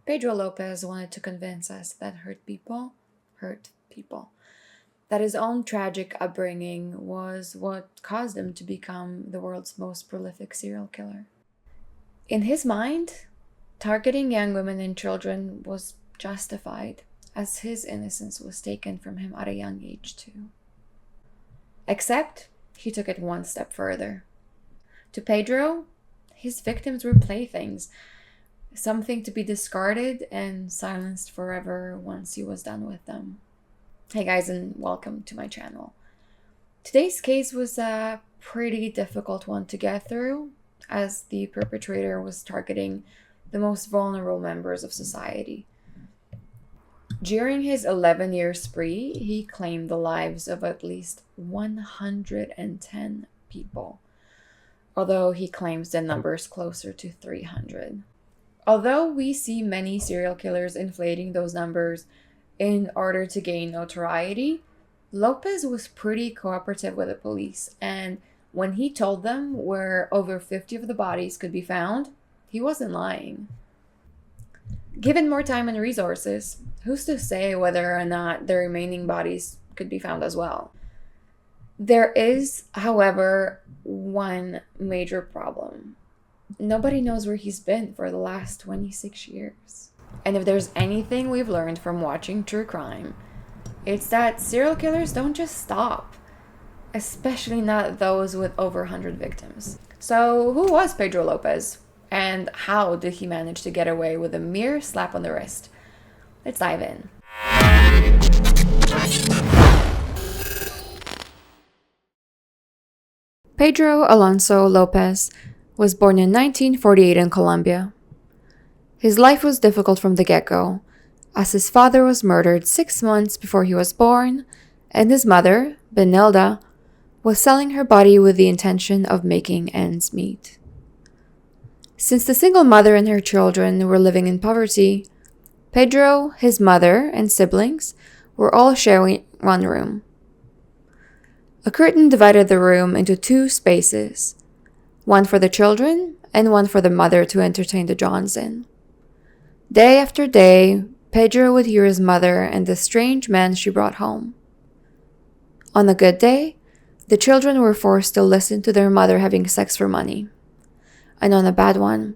Pedro Lopez wanted to convince us that hurt people. That his own tragic upbringing was what caused him to become the world's most prolific serial killer. In his mind, targeting young women and children was justified, as his innocence was taken from him at a young age, too. Except, he took it one step further. To Pedro, his victims were playthings, something to be discarded and silenced forever once he was done with them. Hey guys, and welcome to my channel. Today's case was a pretty difficult one to get through, as the perpetrator was targeting the most vulnerable members of society. During his 11-year spree, he claimed the lives of at least 110 people, although he claims the number is closer to 300. Although we see many serial killers inflating those numbers in order to gain notoriety, Lopez was pretty cooperative with the police, and when he told them where over 50 of the bodies could be found, he wasn't lying. Given more time and resources, who's to say whether or not the remaining bodies could be found as well? There is, however, one major problem. Nobody knows where he's been for the last 26 years. And if there's anything we've learned from watching true crime, it's that serial killers don't just stop, especially not those with over 100 victims. So who was Pedro Lopez? And how did he manage to get away with a mere slap on the wrist? Let's dive in. Pedro Alonso Lopez was born in 1948 in Colombia. His life was difficult from the get-go, as his father was murdered 6 months before he was born, and his mother, Benilda, was selling her body with the intention of making ends meet. Since the single mother and her children were living in poverty, Pedro, his mother, and siblings were all sharing one room. A curtain divided the room into 2 spaces, one for the children and one for the mother to entertain the Johns in. Day after day, Pedro would hear his mother and the strange men she brought home. On a good day, the children were forced to listen to their mother having sex for money. And on a bad one,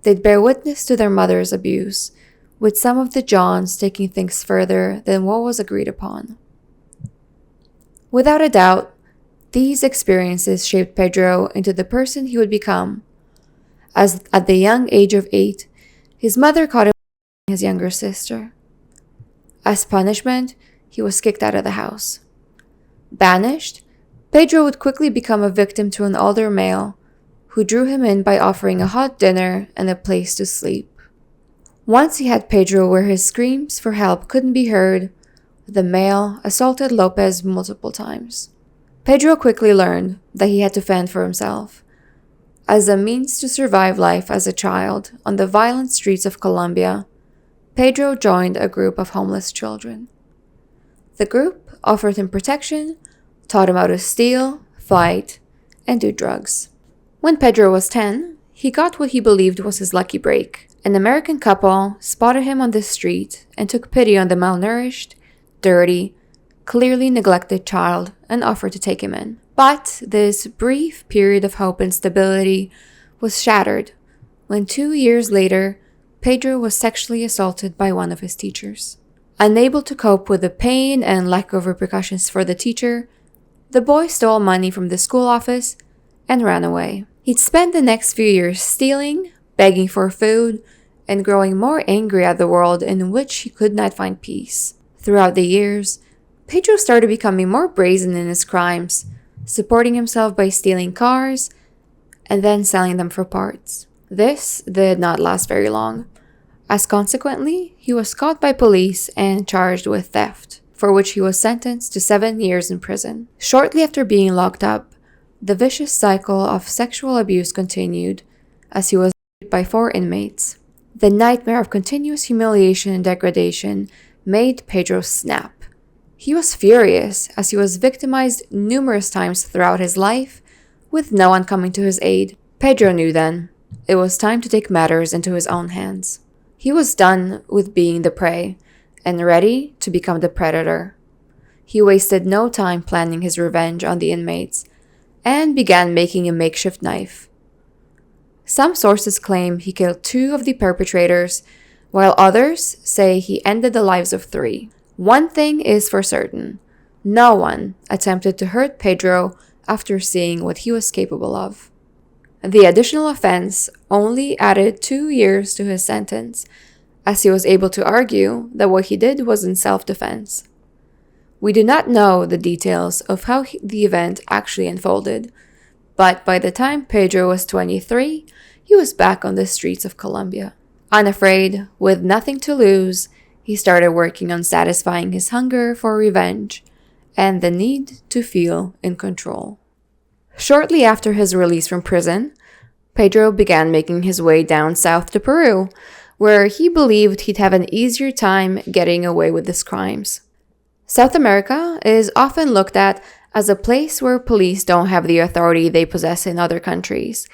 they'd bear witness to their mother's abuse, with some of the Johns taking things further than what was agreed upon. Without a doubt, these experiences shaped Pedro into the person he would become, as at the young age of 8, his mother caught him with his younger sister. As punishment, he was kicked out of the house. Banished, Pedro would quickly become a victim to an older male who drew him in by offering a hot dinner and a place to sleep. Once he had Pedro where his screams for help couldn't be heard, the male assaulted Lopez multiple times. Pedro quickly learned that he had to fend for himself. As a means to survive life as a child on the violent streets of Colombia, Pedro joined a group of homeless children. The group offered him protection, taught him how to steal, fight, and do drugs. When Pedro was 10, he got what he believed was his lucky break. An American couple spotted him on the street and took pity on the malnourished, dirty, clearly neglected child and offered to take him in. But this brief period of hope and stability was shattered when 2 years later, Pedro was sexually assaulted by one of his teachers. Unable to cope with the pain and lack of repercussions for the teacher, the boy stole money from the school office and ran away. He'd spend the next few years stealing, begging for food, and growing more angry at the world in which he could not find peace. Throughout the years, Pedro started becoming more brazen in his crimes, supporting himself by stealing cars and then selling them for parts. This did not last very long, as consequently, he was caught by police and charged with theft, for which he was sentenced to 7 years in prison. Shortly after being locked up, the vicious cycle of sexual abuse continued, as he was raped by 4 inmates. The nightmare of continuous humiliation and degradation made Pedro snap. He was furious, as he was victimized numerous times throughout his life, with no one coming to his aid. Pedro knew then it was time to take matters into his own hands. He was done with being the prey and ready to become the predator. He wasted no time planning his revenge on the inmates and began making a makeshift knife. Some sources claim he killed 2 of the perpetrators, while others say he ended the lives of 3. One thing is for certain: no one attempted to hurt Pedro after seeing what he was capable of. The additional offense only added 2 years to his sentence, as he was able to argue that what he did was in self-defense. We do not know the details of how the event actually unfolded, but by the time Pedro was 23, he was back on the streets of Colombia. Unafraid, with nothing to lose, he started working on satisfying his hunger for revenge and the need to feel in control. Shortly after his release from prison, Pedro began making his way down south to Peru, where he believed he'd have an easier time getting away with his crimes. South America is often looked at as a place where police don't have the authority they possess in other countries,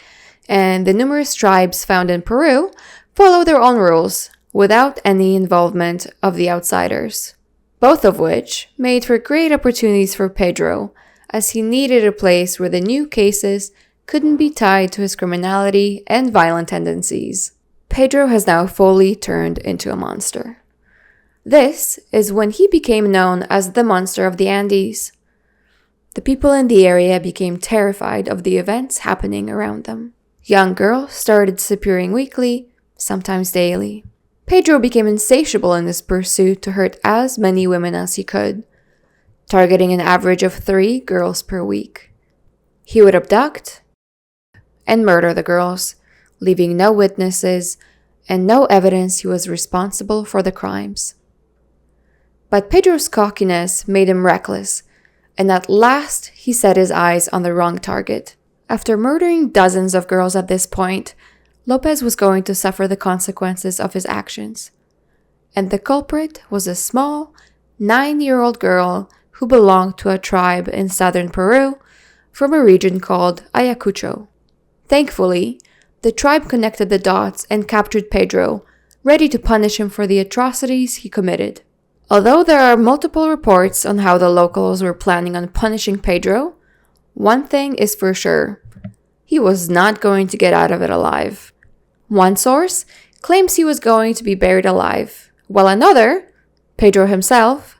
and the numerous tribes found in Peru follow their own rules without any involvement of the outsiders, both of which made for great opportunities for Pedro, as he needed a place where the new cases couldn't be tied to his criminality and violent tendencies. Pedro has now fully turned into a monster. This is when he became known as the Monster of the Andes. The people in the area became terrified of the events happening around them. Young girls started disappearing weekly, sometimes daily. Pedro became insatiable in his pursuit to hurt as many women as he could, targeting an average of 3 girls per week. He would abduct and murder the girls, leaving no witnesses and no evidence he was responsible for the crimes. But Pedro's cockiness made him reckless, and at last he set his eyes on the wrong target. After murdering dozens of girls at this point, Lopez was going to suffer the consequences of his actions. And the culprit was a small, 9-year-old girl who belonged to a tribe in southern Peru from a region called Ayacucho. Thankfully, the tribe connected the dots and captured Pedro, ready to punish him for the atrocities he committed. Although there are multiple reports on how the locals were planning on punishing Pedro, one thing is for sure: he was not going to get out of it alive. One source claims he was going to be buried alive, while another, Pedro himself,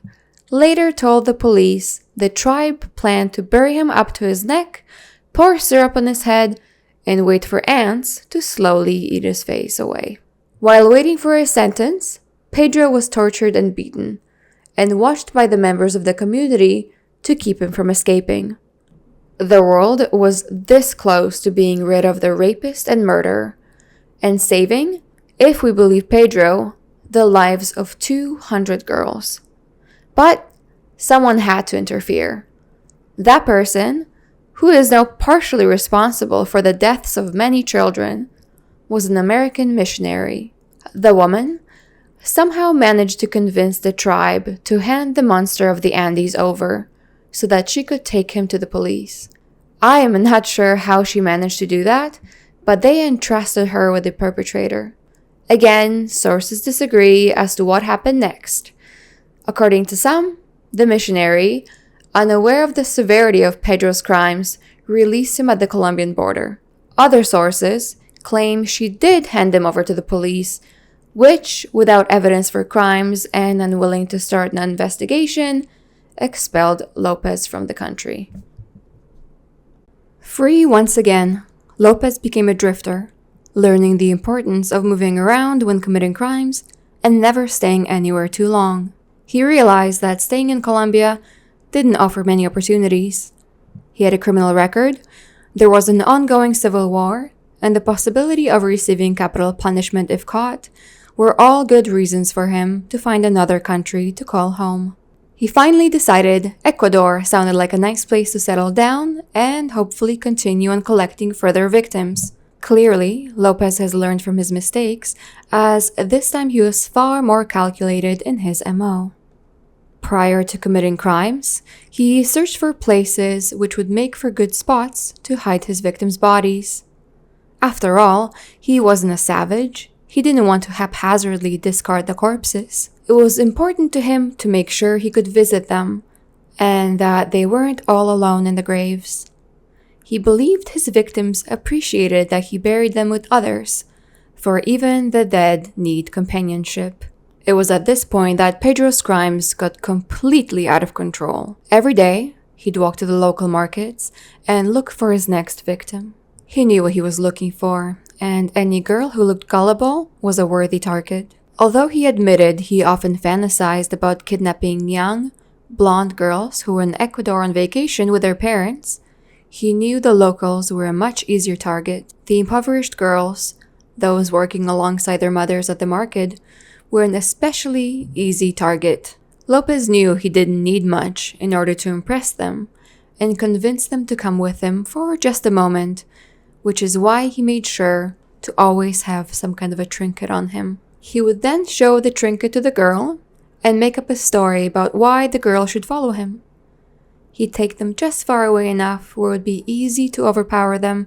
later told the police the tribe planned to bury him up to his neck, pour syrup on his head, and wait for ants to slowly eat his face away. While waiting for his sentence, Pedro was tortured and beaten, and watched by the members of the community to keep him from escaping. The world was this close to being rid of the rapist and murderer, and saving, if we believe Pedro, the lives of 200 girls. But someone had to interfere. That person, who is now partially responsible for the deaths of many children, was an American missionary. The woman somehow managed to convince the tribe to hand the Monster of the Andes over so that she could take him to the police. I am not sure how she managed to do that, but they entrusted her with the perpetrator. Again, sources disagree as to what happened next. According to some, the missionary, unaware of the severity of Pedro's crimes, released him at the Colombian border. Other sources claim she did hand him over to the police, which, without evidence for crimes and unwilling to start an investigation, expelled Lopez from the country. Free once again, Lopez became a drifter, learning the importance of moving around when committing crimes and never staying anywhere too long. He realized that staying in Colombia didn't offer many opportunities. He had a criminal record, there was an ongoing civil war, and the possibility of receiving capital punishment if caught were all good reasons for him to find another country to call home. He finally decided Ecuador sounded like a nice place to settle down and hopefully continue on collecting further victims. Clearly, Lopez has learned from his mistakes, as this time he was far more calculated in his MO. Prior to committing crimes, he searched for places which would make for good spots to hide his victims' bodies. After all, he wasn't a savage. He didn't want to haphazardly discard the corpses. It was important to him to make sure he could visit them and that they weren't all alone in the graves. He believed his victims appreciated that he buried them with others, for even the dead need companionship. It was at this point that Pedro's crimes got completely out of control. Every day, he'd walk to the local markets and look for his next victim. He knew what he was looking for, and any girl who looked gullible was a worthy target. Although he admitted he often fantasized about kidnapping young, blonde girls who were in Ecuador on vacation with their parents, he knew the locals were a much easier target. The impoverished girls, those working alongside their mothers at the market, were an especially easy target. Lopez knew he didn't need much in order to impress them and convince them to come with him for just a moment, which is why he made sure to always have some kind of a trinket on him. He would then show the trinket to the girl and make up a story about why the girl should follow him. He'd take them just far away enough where it would be easy to overpower them,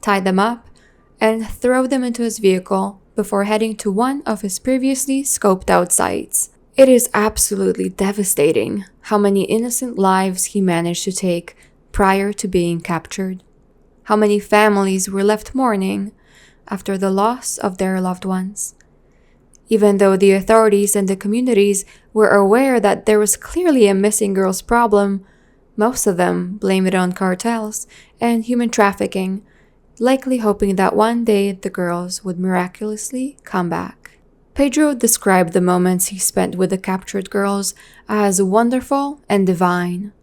tie them up, and throw them into his vehicle before heading to one of his previously scoped out sites. It is absolutely devastating how many innocent lives he managed to take prior to being captured. How many families were left mourning after the loss of their loved ones. Even though the authorities and the communities were aware that there was clearly a missing girls problem, most of them blamed it on cartels and human trafficking, likely hoping that one day the girls would miraculously come back. Pedro described the moments he spent with the captured girls as wonderful and divine.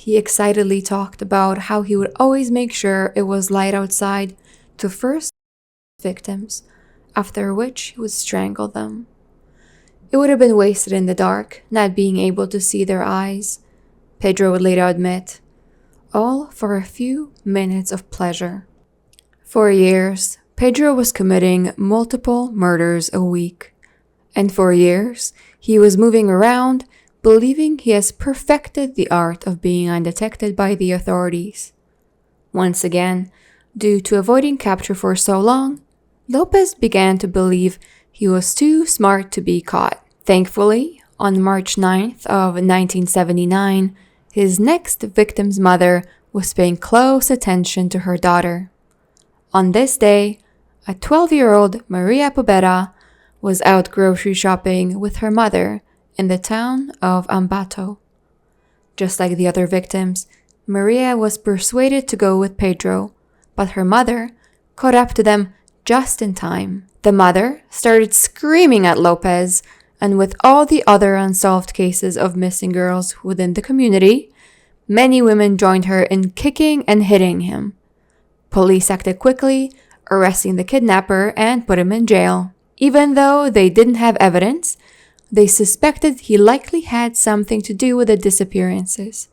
He excitedly talked about how he would always make sure it was light outside to first victims, after which he would strangle them. It would have been wasted in the dark, not being able to see their eyes, Pedro would later admit, all for a few minutes of pleasure. For years, Pedro was committing multiple murders a week, and for years, he was moving around believing he has perfected the art of being undetected by the authorities. Once again, due to avoiding capture for so long, Lopez began to believe he was too smart to be caught. Thankfully, on March 9th of 1979, his next victim's mother was paying close attention to her daughter. On this day, a 12-year-old Maria Poveda was out grocery shopping with her mother in the town of Ambato. Just like the other victims, Maria was persuaded to go with Pedro, but her mother caught up to them just in time. The mother started screaming at Lopez, and with all the other unsolved cases of missing girls within the community, many women joined her in kicking and hitting him. Police acted quickly, arresting the kidnapper and put him in jail. Even though they didn't have evidence, they suspected he likely had something to do with the disappearances.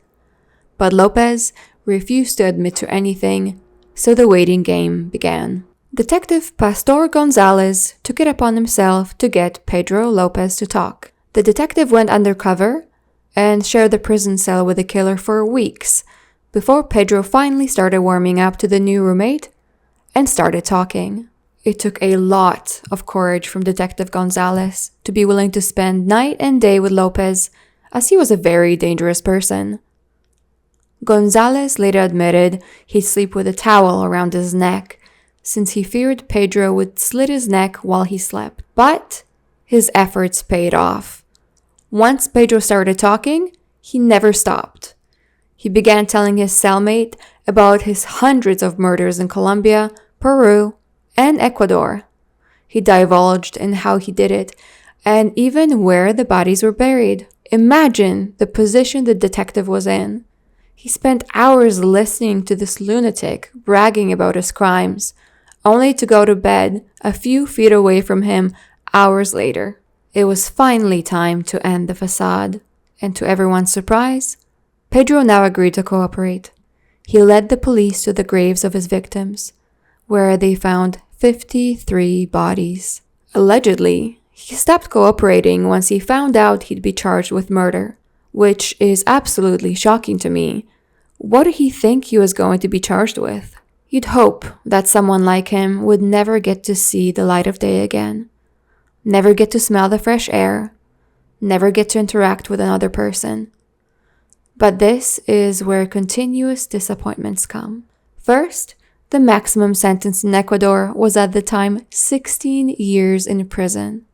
But Lopez refused to admit to anything, so the waiting game began. Detective Pastor Gonzalez took it upon himself to get Pedro Lopez to talk. The detective went undercover and shared the prison cell with the killer for weeks before Pedro finally started warming up to the new roommate and started talking. It took a lot of courage from Detective Gonzalez to be willing to spend night and day with Lopez, as he was a very dangerous person. Gonzalez later admitted he'd sleep with a towel around his neck, since he feared Pedro would slit his neck while he slept. But his efforts paid off. Once Pedro started talking, he never stopped. He began telling his cellmate about his hundreds of murders in Colombia, Peru, and Ecuador. He divulged in how he did it, and even where the bodies were buried. Imagine the position the detective was in. He spent hours listening to this lunatic bragging about his crimes, only to go to bed a few feet away from him hours later. It was finally time to end the facade, and to everyone's surprise, Pedro now agreed to cooperate. He led the police to the graves of his victims, where they found 53 bodies. Allegedly, he stopped cooperating once he found out he'd be charged with murder, which is absolutely shocking to me. What did he think he was going to be charged with? You'd hope that someone like him would never get to see the light of day again. never get to smell the fresh air, never get to interact with another person. But this is where continuous disappointments come. First, the maximum sentence in Ecuador was at the time 16 years in prison.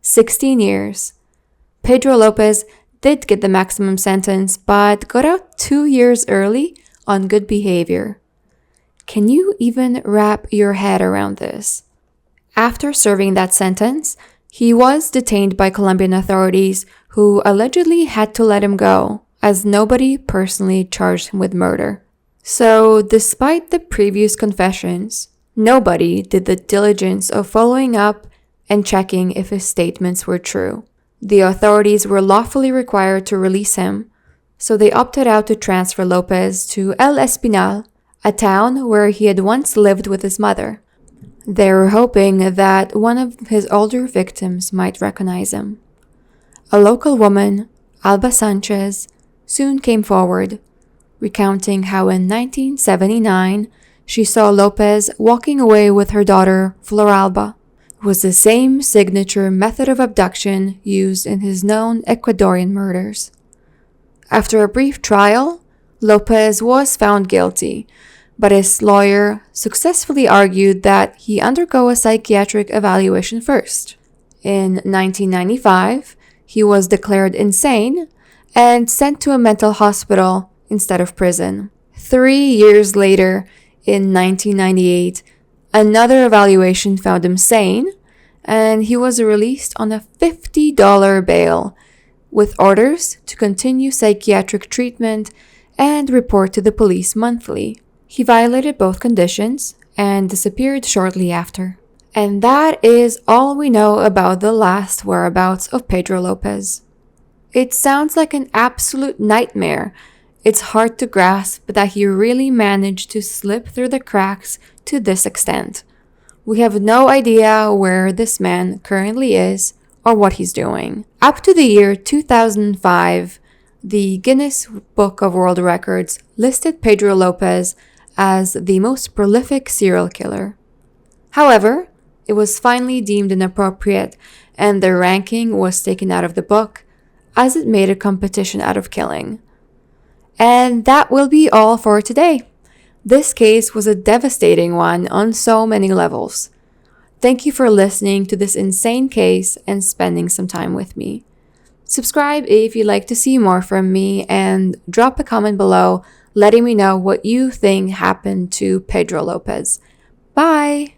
16 years. Pedro Lopez did get the maximum sentence, but got out 2 years early on good behavior. Can you even wrap your head around this? After serving that sentence, he was detained by Colombian authorities who allegedly had to let him go, as nobody personally charged him with murder. So, despite the previous confessions, nobody did the diligence of following up and checking if his statements were true. The authorities were lawfully required to release him, so they opted out to transfer Lopez to El Espinal, a town where he had once lived with his mother. They were hoping that one of his older victims might recognize him. A local woman, Alba Sanchez, soon came forward, recounting how in 1979 she saw Lopez walking away with her daughter, Floralba. It was the same signature method of abduction used in his known Ecuadorian murders. After a brief trial, Lopez was found guilty, but his lawyer successfully argued that he undergo a psychiatric evaluation first. In 1995, he was declared insane and sent to a mental hospital instead of prison. 3 years later, in 1998, another evaluation found him sane, and he was released on a $50 bail, with orders to continue psychiatric treatment and report to the police monthly. He violated both conditions and disappeared shortly after. And that is all we know about the last whereabouts of Pedro Lopez. It sounds like an absolute nightmare. It's hard to grasp that he really managed to slip through the cracks to this extent. We have no idea where this man currently is or what he's doing. Up to the year 2005, the Guinness Book of World Records listed Pedro Lopez as the most prolific serial killer. However, it was finally deemed inappropriate and the ranking was taken out of the book as it made a competition out of killing. And that will be all for today. This case was a devastating one on so many levels. Thank you for listening to this insane case and spending some time with me. Subscribe if you'd like to see more from me and drop a comment below letting me know what you think happened to Pedro Lopez. Bye!